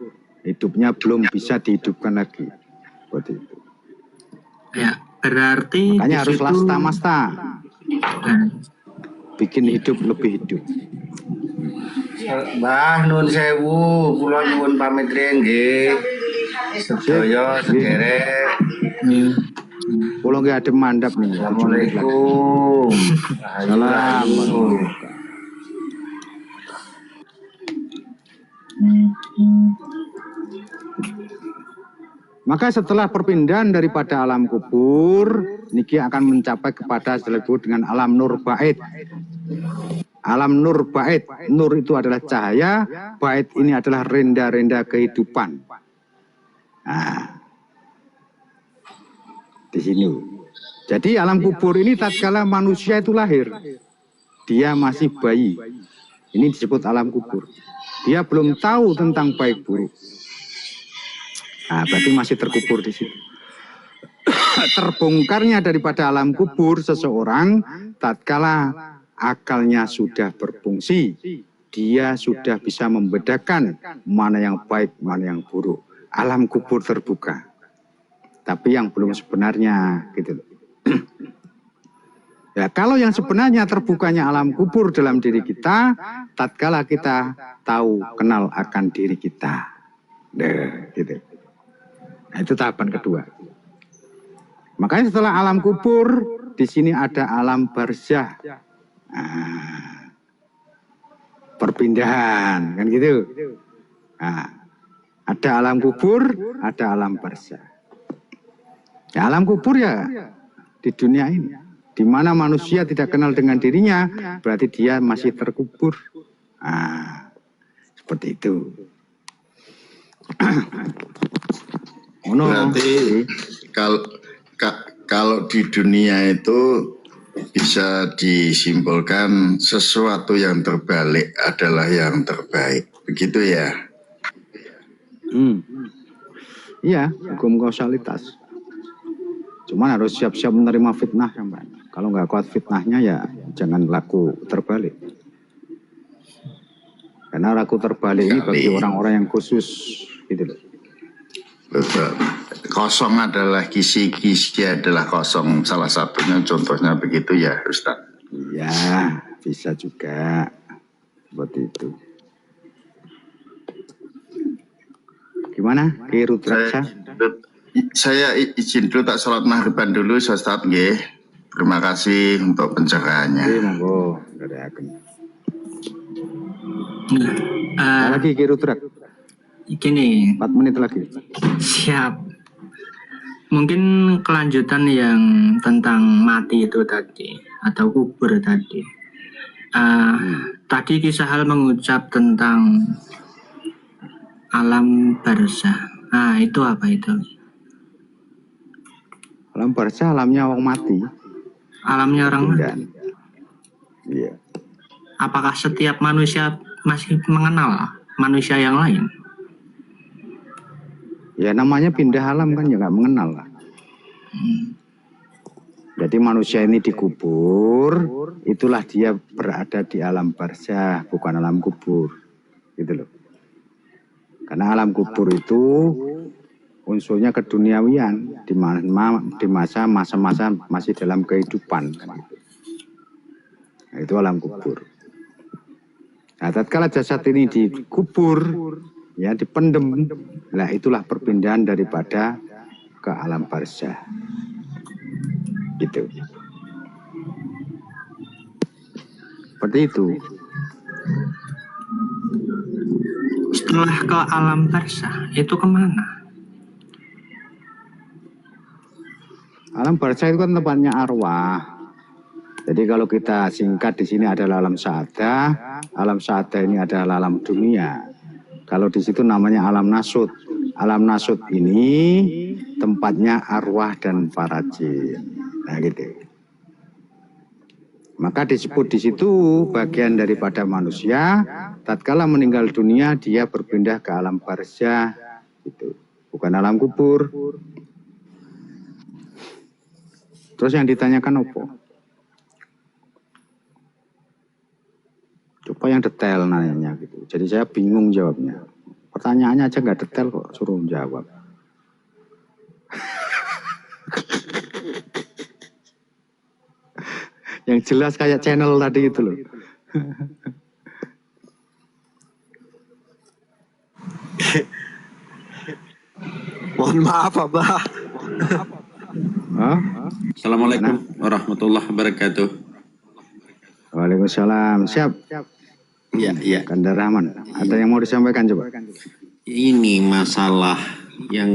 [SPEAKER 1] Hidupnya belum bisa dihidupkan lagi. Seperti itu.
[SPEAKER 6] Ya, berarti
[SPEAKER 1] makanya harus
[SPEAKER 6] situ...
[SPEAKER 1] lasta-masta. Bikin hidup lebih hidup.
[SPEAKER 3] Mbah nun sewu, kula nyuwun pamit nggih. Sedaya sederek.
[SPEAKER 1] Pulau nggak ada mandap nih.
[SPEAKER 3] Assalamualaikum.
[SPEAKER 1] Assalamualaikum. Maka setelah perpindahan daripada alam kubur, niki akan mencapai kepada disebut dengan alam nur bait. Alam nur bait. Nur itu adalah cahaya, bait ini adalah renda-renda kehidupan. Nah, di sini. Jadi alam kubur ini tatkala manusia itu lahir, dia masih bayi. Ini disebut alam kubur. Dia belum tahu tentang baik buruk. Nah, berarti masih terkubur di situ. Terbongkarnya daripada alam kubur seseorang tatkala akalnya sudah berfungsi, dia sudah bisa membedakan mana yang baik, mana yang buruk. Alam kubur terbuka. Tapi yang belum sebenarnya gitu. Ya, kalau yang sebenarnya terbukanya alam kubur dalam diri kita, tatkala kita tahu kenal akan diri kita. Gitu. Nah, itu tahapan kedua. Makanya setelah alam kubur, di sini ada alam barzah. Nah, perpindahan, kan gitu. Nah, ada alam kubur, ada alam barzah. Ya, alam kubur ya di dunia ini. Di mana manusia tidak kenal dengan dirinya, berarti dia masih terkubur. Nah, seperti itu.
[SPEAKER 5] Berarti kalau di dunia itu bisa disimpulkan sesuatu yang terbalik adalah yang terbaik, begitu ya?
[SPEAKER 1] Iya, hukum kausalitas. Cuman harus siap-siap menerima fitnah, sampai. Kalau nggak kuat fitnahnya ya jangan laku terbalik. Karena laku terbalik ini bagi orang-orang yang khusus, gitu loh.
[SPEAKER 5] Betul. kosong adalah kisi adalah kosong. Salah satunya contohnya begitu ya Ustaz.
[SPEAKER 1] Ya, bisa juga seperti itu. Gimana, Ki Rudraksa?
[SPEAKER 5] Saya izin dulu tak sholat maghriban dulu Ustaz nggih. Terima kasih untuk pencerahannya.
[SPEAKER 1] Monggo, ngadaken.
[SPEAKER 6] Nah,
[SPEAKER 1] Lagi Ki Rudrak,
[SPEAKER 6] gini,
[SPEAKER 1] 4 menit lagi.
[SPEAKER 6] siap. Mungkin kelanjutan yang tentang mati itu tadi atau kubur tadi. Tadi Kisah Hal mengucap tentang alam barzah. Nah, itu apa itu?
[SPEAKER 1] Alam barzah alamnya orang mati.
[SPEAKER 6] Alamnya orang mati.
[SPEAKER 1] Dan iya.
[SPEAKER 6] Apakah setiap manusia masih mengenal manusia yang lain?
[SPEAKER 1] Ya namanya pindah alam kan ya nggak mengenal lah. Jadi manusia ini dikubur, itulah dia berada di alam barzah, bukan alam kubur, gitu loh. Karena alam kubur itu unsurnya keduniawian, di masa-masa masih dalam kehidupan. Kan gitu. Nah, itu alam kubur. Nah, tatkala jasad ini dikubur, ya dipendem, nah itulah perpindahan daripada ke alam barzah. Gitu. Seperti itu.
[SPEAKER 6] Setelah ke alam barzah, itu kemana?
[SPEAKER 1] Alam barzah itu kan tempatnya arwah. Jadi kalau kita singkat di sini adalah alam sa'adah. Alam sa'adah ini adalah alam dunia. Kalau di situ namanya alam nasut. Alam nasut ini tempatnya arwah dan para jin. Nah gitu. Maka disebut di situ bagian daripada manusia. Tatkala meninggal dunia dia berpindah ke alam barzah. Gitu. Bukan alam kubur. Terus yang ditanyakan apa? Coba yang detail nanya gitu. Jadi saya bingung jawabnya. Pertanyaannya aja nggak detail kok suruh jawab. Yang jelas kayak channel tadi itu loh.
[SPEAKER 7] Mohon maaf Abah.
[SPEAKER 8] Assalamualaikum warahmatullahi wabarakatuh.
[SPEAKER 1] Waalaikumsalam. Siap.
[SPEAKER 8] Ya.
[SPEAKER 1] Kandar Rahman. Ada yang mau disampaikan coba?
[SPEAKER 8] Ini masalah yang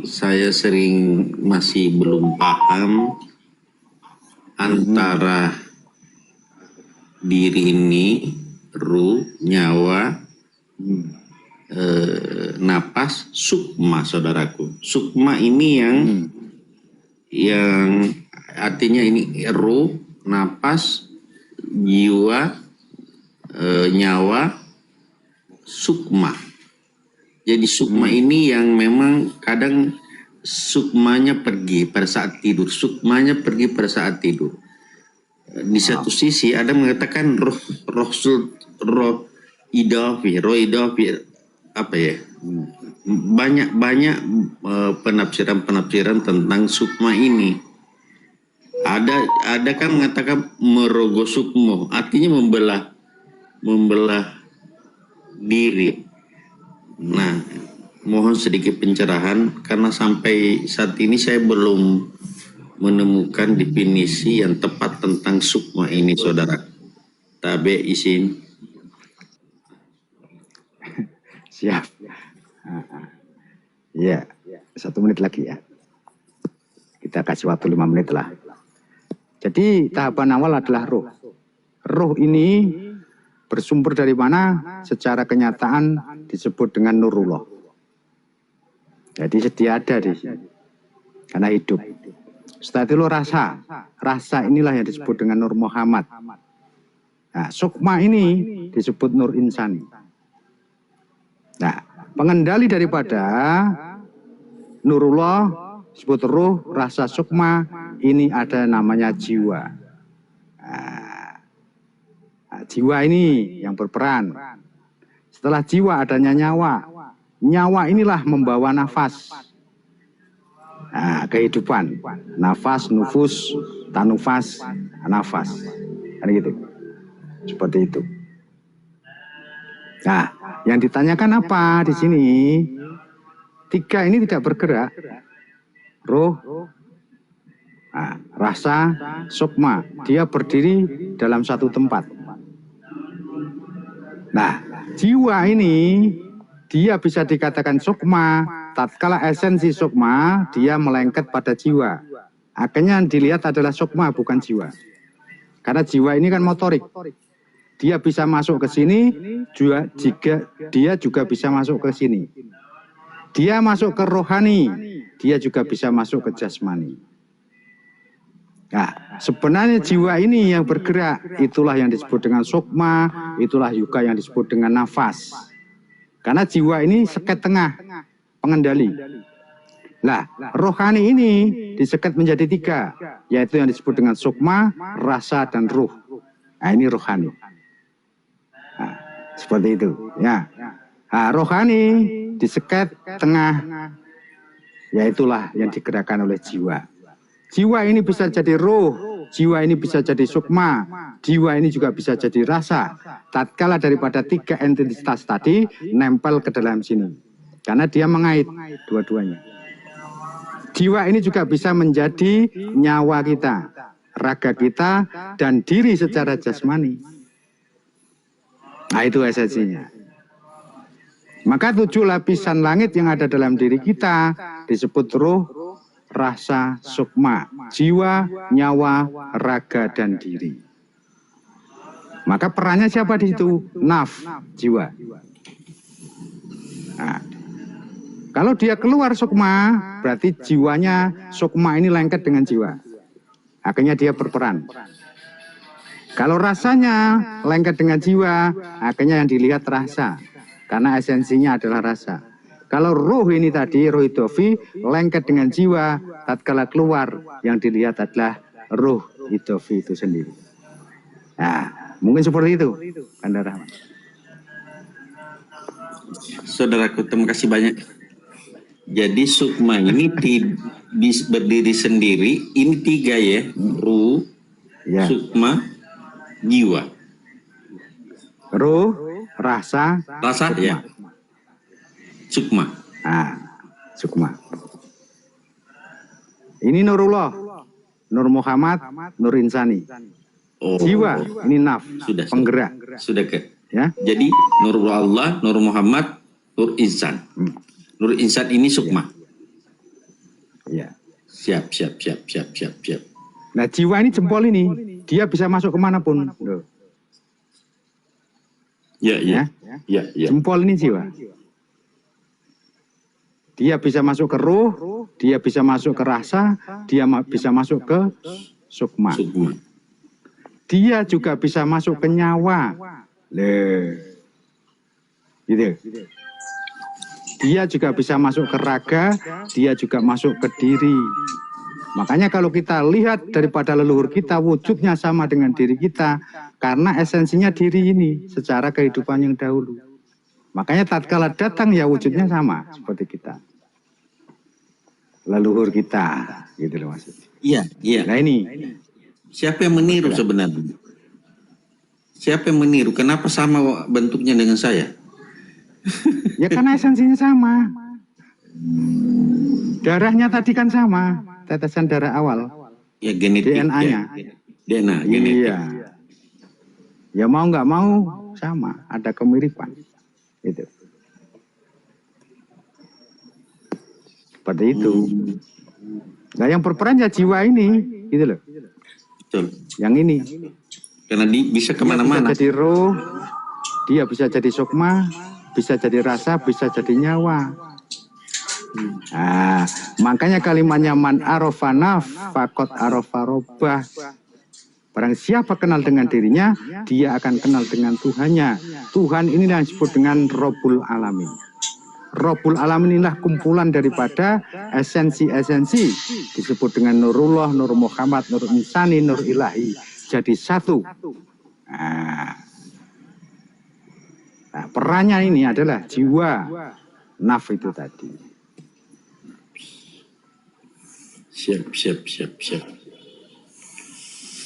[SPEAKER 8] saya sering masih belum paham antara diri ini, ruh, nyawa, napas, sukma, saudaraku. Sukma ini yang artinya ini ruh, napas, jiwa, nyawa, sukma. Jadi sukma ini yang memang kadang sukmanya pergi pada saat tidur, sukmanya pergi pada saat tidur. Di satu sisi ada mengatakan roh idafi apa ya? Banyak penafsiran tentang sukma ini. Ada kan mengatakan merogo sukmo, artinya membelah diri. Nah, mohon sedikit pencerahan karena sampai saat ini saya belum menemukan definisi yang tepat tentang sukma ini, saudara. Tabe izin.
[SPEAKER 1] Siap. Ya, 1 menit lagi ya. Kita kasih waktu 5 menit lah. Jadi tahapan awal adalah roh. Roh ini bersumber dari mana? Secara kenyataan disebut dengan nurullah. Jadi sedia ada di sini. Karena hidup. Setelah itu rasa. Rasa inilah yang disebut dengan Nur Muhammad. Nah, sukma ini disebut Nur Insani. Nah, pengendali daripada nurullah disebut ruh, rasa, sukma, ini ada namanya jiwa. Nah, jiwa ini yang berperan. Setelah jiwa adanya nyawa. Nyawa inilah membawa nafas. Nah, kehidupan, nafas, nufus, tanufas, nafas, kan gitu, seperti itu. Nah, yang ditanyakan apa di sini? Tiga ini tidak bergerak, roh, rasa, sukma, dia berdiri dalam satu tempat. Nah, jiwa ini dia bisa dikatakan sukma, tatkala esensi sukma dia melengket pada jiwa. Akhirnya yang dilihat adalah sukma bukan jiwa. Karena jiwa ini kan motorik. Dia bisa masuk ke sini, dia juga bisa masuk ke sini. Dia masuk ke rohani, dia juga bisa masuk ke jasmani. Nah, sebenarnya jiwa ini yang bergerak, itulah yang disebut dengan sukma, itulah juga yang disebut dengan nafas. Karena jiwa ini seket tengah, pengendali. Nah, rohani ini diseket menjadi tiga, yaitu yang disebut dengan sukma, rasa, dan ruh. Nah, ini rohani. Nah, seperti itu. Ya. Nah, rohani diseket tengah, yaitulah yang digerakkan oleh jiwa. Jiwa ini bisa jadi roh, jiwa ini bisa jadi sukma, jiwa ini juga bisa jadi rasa. Tatkala daripada tiga entitas tadi nempel ke dalam sini. Karena dia mengait dua-duanya. Jiwa ini juga bisa menjadi nyawa kita, raga kita, dan diri secara jasmani. Nah, itu esensinya. Maka 7 lapisan langit yang ada dalam diri kita disebut roh, rasa, sukma, jiwa, nyawa, raga, dan diri. Maka perannya siapa di situ? Naf, jiwa. Nah, kalau dia keluar sukma, berarti jiwanya sukma ini lengket dengan jiwa. Akhirnya dia berperan. Kalau rasanya lengket dengan jiwa, akhirnya yang dilihat rasa. Karena esensinya adalah rasa. Kalau roh ini tadi, roh idofi, lengket dengan jiwa, tatkala keluar, yang dilihat adalah roh idofi itu sendiri. Nah, mungkin seperti itu, Kanda Rahman.
[SPEAKER 8] Saudaraku, terima kasih banyak. Jadi sukma ini berdiri sendiri, ini tiga ya, ruh, ya, sukma, jiwa.
[SPEAKER 1] Ruh, rasa,
[SPEAKER 8] sukma. Ya. Sukma.
[SPEAKER 1] Nah, sukma. Ini Nurullah, Nur Muhammad, Nur Insani.
[SPEAKER 8] Oh.
[SPEAKER 1] Jiwa, ini naf,
[SPEAKER 8] sudah,
[SPEAKER 1] penggerak.
[SPEAKER 8] Sudah ke.
[SPEAKER 1] Ya.
[SPEAKER 8] Jadi Nurullah Allah, Nur Muhammad, Nur Insan. Nur Insan ini sukma.
[SPEAKER 1] Ya.
[SPEAKER 8] Siap.
[SPEAKER 1] Nah, jiwa ini jempol ini, dia bisa masuk kemanapun.
[SPEAKER 8] Ya.
[SPEAKER 1] Jempol ini jiwa. Dia bisa masuk ke ruh, dia bisa masuk ke rasa, dia bisa masuk ke sukma. Dia juga bisa masuk ke nyawa. Gitu. Dia juga bisa masuk ke raga, dia juga masuk ke diri. Makanya kalau kita lihat daripada leluhur kita, wujudnya sama dengan diri kita, karena esensinya diri ini secara kehidupan yang dahulu. Makanya tatkala datang ya wujudnya sama seperti kita. Leluhur kita, gitu loh maksudnya.
[SPEAKER 8] Iya.
[SPEAKER 1] Nah ini.
[SPEAKER 8] Siapa yang meniru sebenarnya? Siapa yang meniru? Kenapa sama bentuknya dengan saya?
[SPEAKER 1] Ya karena esensinya sama. Darahnya tadi kan sama, tetesan darah awal.
[SPEAKER 8] Ya genetik.
[SPEAKER 1] DNA-nya.
[SPEAKER 8] DNA, genetik.
[SPEAKER 1] Iya. Ya mau nggak mau sama, ada kemiripan. Itu. Seperti itu. Nah yang berperan ya jiwa ini, gitu loh.
[SPEAKER 8] Betul.
[SPEAKER 1] Yang ini.
[SPEAKER 8] Karena bisa kemana-mana.
[SPEAKER 1] Bisa jadi roh, dia bisa jadi sukma, bisa jadi rasa, bisa jadi nyawa. Nah, makanya kalimatnya man arofa naf, fakot arofa robah. Barang siapa kenal dengan dirinya, dia akan kenal dengan Tuhannya. Tuhan ini yang disebut dengan Robul Alamin. Robul Alamin inilah kumpulan daripada esensi-esensi. Disebut dengan Nurullah, Nur Muhammad, Nur Insani, Nur Ilahi. Jadi satu. Nah, perannya ini adalah jiwa. Naf itu tadi.
[SPEAKER 8] Siap.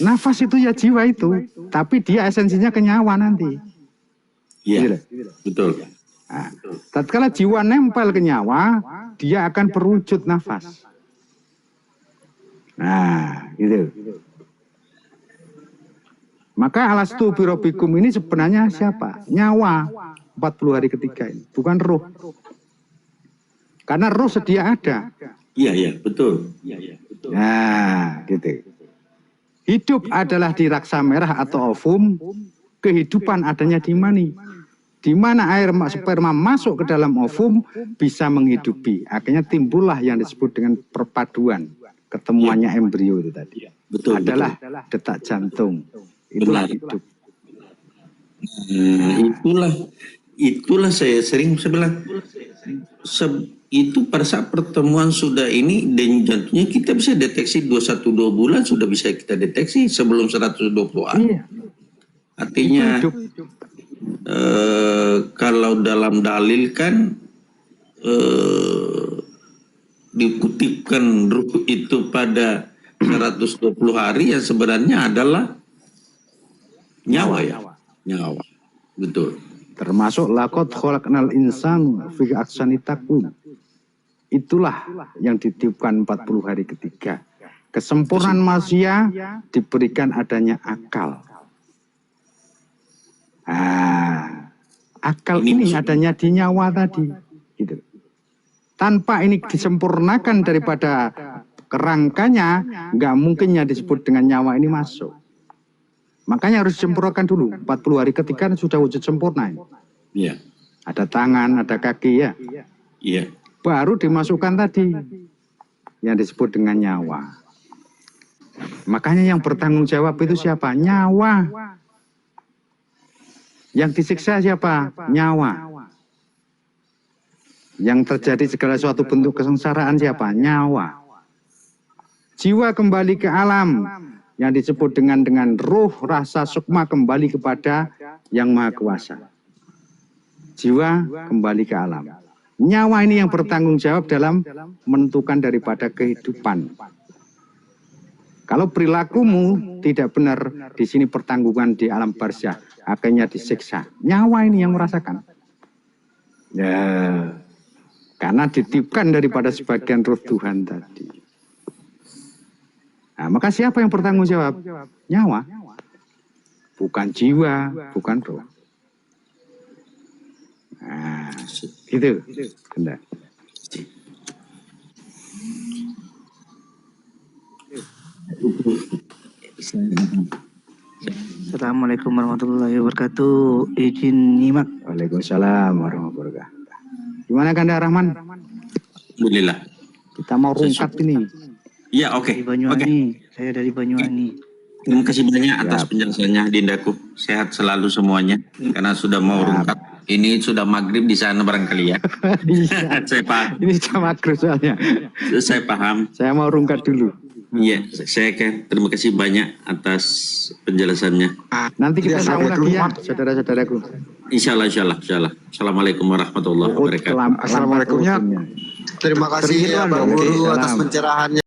[SPEAKER 1] Nafas itu ya jiwa itu, tapi dia esensinya ke nyawa nanti.
[SPEAKER 8] Iya, betul.
[SPEAKER 1] Nah, tatkala jiwa nempel ke nyawa, dia akan berwujud nafas. Nah, gitu. Maka alastu birobikum ini sebenarnya siapa? Nyawa. 40 hari ketiga ini, bukan roh. Karena roh sedia ada.
[SPEAKER 8] Iya, betul.
[SPEAKER 1] Nah, gitu. Hidup adalah di raksa merah atau ovum, kehidupan adanya di mani. Di mana air sperma masuk ke dalam ovum bisa menghidupi. Akhirnya timbullah yang disebut dengan perpaduan, ketemuannya embrio itu tadi.
[SPEAKER 8] Betul.
[SPEAKER 1] Adalah detak jantung. Itulah hidup.
[SPEAKER 8] Itulah saya sering bilang itu pada saat pertemuan sudah ini dan jantungnya kita bisa deteksi 2 bulan sudah bisa kita deteksi sebelum 120 hari. Artinya kalau dalam dalil kan dikutipkan ruh itu pada 120 hari yang sebenarnya adalah nyawa. Betul.
[SPEAKER 1] Termasuk laqad khalaqnal insana fi ahsani taqwim. Itulah yang ditiupkan 40 hari ketiga. Kesempurnaan manusia diberikan adanya akal. Akal ini adanya di nyawa tadi. Gitu. Tanpa ini disempurnakan daripada kerangkanya, nggak mungkinnya disebut dengan nyawa ini masuk. Makanya harus disempurnakan dulu. 40 hari ketiga sudah wujud sempurna.
[SPEAKER 8] Iya.
[SPEAKER 1] Ada tangan, ada kaki ya.
[SPEAKER 8] Iya.
[SPEAKER 1] Baru dimasukkan tadi yang disebut dengan nyawa. Makanya yang bertanggung jawab itu siapa? Nyawa. Yang disiksa siapa? Nyawa. Yang terjadi segala suatu bentuk kesengsaraan siapa? Nyawa. Jiwa kembali ke alam. Yang disebut dengan ruh, rasa, sukma kembali kepada yang maha kuasa. Jiwa kembali ke alam. Nyawa ini yang bertanggung jawab dalam menentukan daripada kehidupan. Kalau perilakumu tidak benar, di sini pertanggungan di alam barzah, akhirnya disiksa. Nyawa ini yang merasakan. Ya, karena ditiupkan daripada sebagian ruh Tuhan tadi. Nah, maka siapa yang bertanggung jawab? Nyawa. Bukan jiwa, bukan roh. Nah, gitu. Benar.
[SPEAKER 9] Assalamualaikum warahmatullahi wabarakatuh. Izin nyimak.
[SPEAKER 1] Waalaikumsalam warahmatullahi wabarakatuh. Gimana Kanda Rahman?
[SPEAKER 8] Alhamdulillah.
[SPEAKER 1] Kita mau rungkat ini.
[SPEAKER 8] Iya, oke.
[SPEAKER 9] Dari Banyuwangi. Saya dari Banyuwangi.
[SPEAKER 8] Terima kasih banyak atas penjelasannya, Dindaku. Sehat selalu semuanya. Karena sudah mau rungkat. Ini sudah maghrib di sana barangkali ya. Saya paham.
[SPEAKER 1] Ini sudah maghrib soalnya.
[SPEAKER 8] Saya paham.
[SPEAKER 1] Saya mau rungkat dulu.
[SPEAKER 8] Iya, saya terima kasih banyak atas penjelasannya.
[SPEAKER 1] Nanti kita sambung lagi ya, saudara-saudaraku.
[SPEAKER 8] Insya Allah. Assalamualaikum warahmatullahi wabarakatuh.
[SPEAKER 7] Assalamualaikum. Terima kasih ya Bang Guru atas pencerahannya.